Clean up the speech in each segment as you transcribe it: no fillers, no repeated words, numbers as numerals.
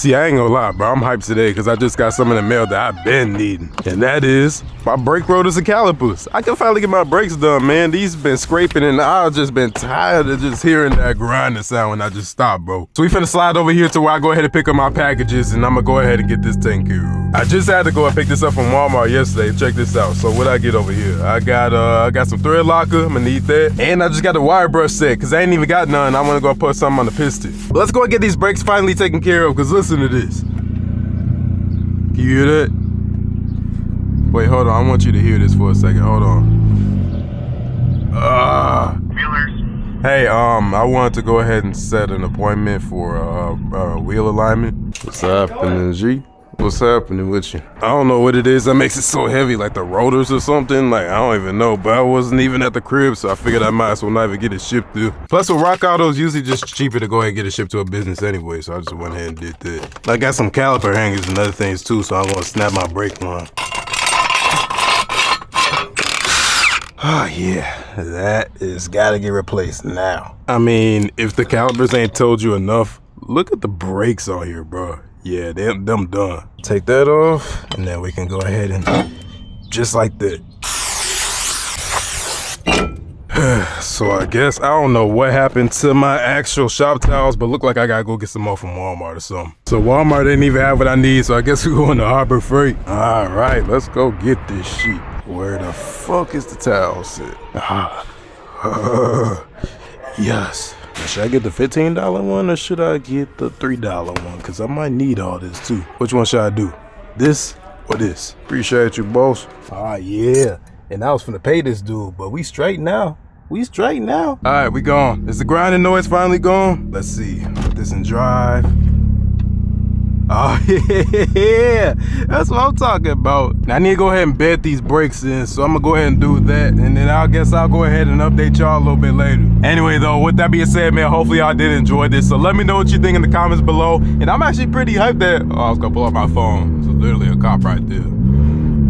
See, I ain't gonna lie, bro. I'm hyped today because I just got some in the mail that I've been needing. And that is my brake rotors and calipers. I can finally get my brakes done, man. These been scraping and I've just been tired of just hearing that grinding sound when I just stop, bro. So we finna slide over here to where I go ahead and pick up my packages and I'm gonna go ahead and get this taken care of. I just had to go and pick this up from Walmart yesterday. Check this out. So what I get over here? I got some thread locker. I'm gonna need that. And I just got the wire brush set because I ain't even got none. I wanna go put something on the piston. But let's go and get these brakes finally taken care of because listen to this. Can you hear that? Wait, hold on. I want you to hear this for a second. Hold on. Hey, I wanted to go ahead and set an appointment for wheel alignment. What's happening, G? What's happening with you? I don't know what it is that makes it so heavy, like the rotors or something. Like, I don't even know, but I wasn't even at the crib, so I figured I might as well not even get it shipped through. Plus, with Rock Auto, it's usually just cheaper to go ahead and get it shipped to a business anyway, so I just went ahead and did that. I got some caliper hangers and other things too, so I'm gonna snap my brake line. Oh yeah, that is gotta get replaced now. I mean, if the calipers ain't told you enough, look at the brakes on here, bro. Yeah, them done. Take that off, and then we can go ahead and just like that. So I guess, I don't know what happened to my actual shop towels, but look like I gotta go get some more from Walmart or something. So Walmart didn't even have what I need, so I guess we're going to Harbor Freight. All right, let's go get this shit. Where the fuck is the towel set? Yes. Should I get the $15 one or should I get the $3 one? Cause I might need all this too. Which one should I do? This or this? Appreciate you, boss. Ah, yeah. And I was finna pay this dude, but we straight now. We straight now. All right, we gone. Is the grinding noise finally gone? Let's see. Put this in drive. Oh yeah, that's what I'm talking about. Now I need to go ahead and bed these brakes in, so I'm gonna go ahead and do that, and then I guess I'll go ahead and update y'all a little bit later. Anyway though, with that being said, man, hopefully y'all did enjoy this, so let me know what you think in the comments below. And I'm actually pretty hyped that, I was gonna pull up my phone. It's literally a cop right there.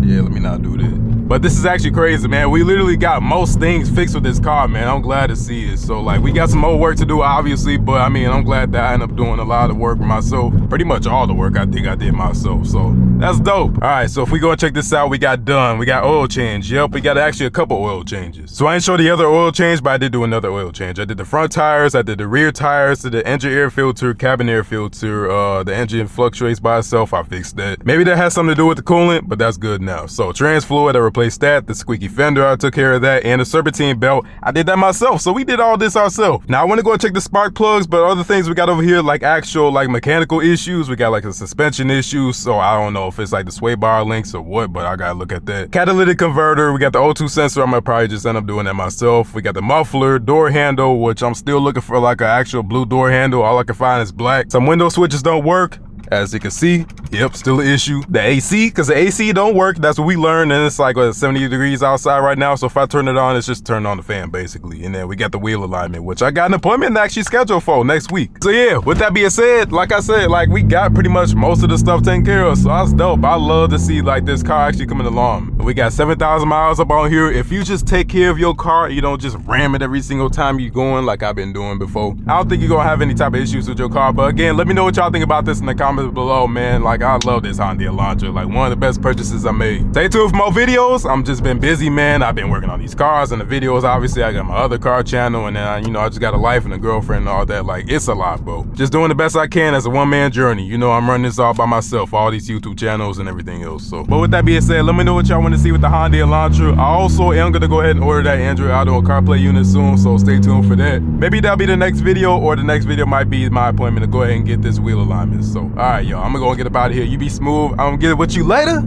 Yeah, let me not do that. But this is actually crazy, man. We literally got most things fixed with this car, man. I'm glad to see it. So like, we got some more work to do, obviously, but I mean, I'm glad that I ended up doing a lot of work myself. Pretty much all the work I think I did myself, so that's dope. All right, so if we go and check this out, we got oil change. Yep, we got actually a couple oil changes. So I ain't show the other oil change, but I did do another oil change. I did the front tires, I did the rear tires, did the engine air filter, cabin air filter, the engine fluctuates by itself, I fixed that. Maybe that has something to do with the coolant, but that's good now. So trans fluid, I replaced that. The squeaky fender, I took care of that, and the serpentine belt, I did that myself. So we did all this ourselves. Now I want to go and check the spark plugs, but other things we got over here, like actual like mechanical issues, we got like a suspension issue, so I don't know if it's like the sway bar links or what, but I gotta look at that. Catalytic converter, we got the O2 sensor, I'm gonna probably just end up doing that myself. We got the muffler, door handle, which I'm still looking for like an actual blue door handle. All I can find is black. Some window switches don't work. As you can see, yep, still an issue. The AC, because the AC don't work. That's what we learned, and it's like 70 degrees outside right now, so if I turn it on, it's just turn on the fan, basically. And then we got the wheel alignment, which I got an appointment actually scheduled for next week. So yeah, with that being said, like I said, like we got pretty much most of the stuff taken care of, so that's dope. I love to see like this car actually coming along. We got 7,000 miles up on here. If you just take care of your car, you don't just ram it every single time you're going like I've been doing before, I don't think you're gonna have any type of issues with your car. But again, let me know what y'all think about this in the comments below, man. Like, I love this Hyundai Elantra, like one of the best purchases I made. Stay tuned for more videos. I'm just been busy, man. I've been working on these cars and the videos. Obviously, I got my other car channel, and then I just got a life and a girlfriend and all that. Like, it's a lot, bro. Just doing the best I can as a one-man journey. You know, I'm running this all by myself, all these YouTube channels and everything else. So, but with that being said, let me know what y'all want to see with the Hyundai Elantra. I also am gonna go ahead and order that Android Auto CarPlay unit soon, so stay tuned for that. Maybe that'll be the next video, or the next video might be my appointment to go ahead and get this wheel alignment. So, all right, y'all, I'm gonna go and get up out of here. You be smooth. I'm gonna get it with you later.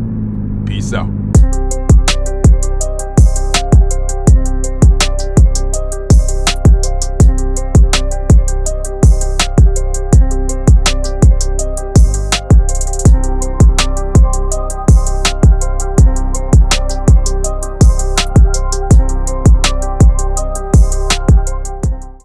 Peace out.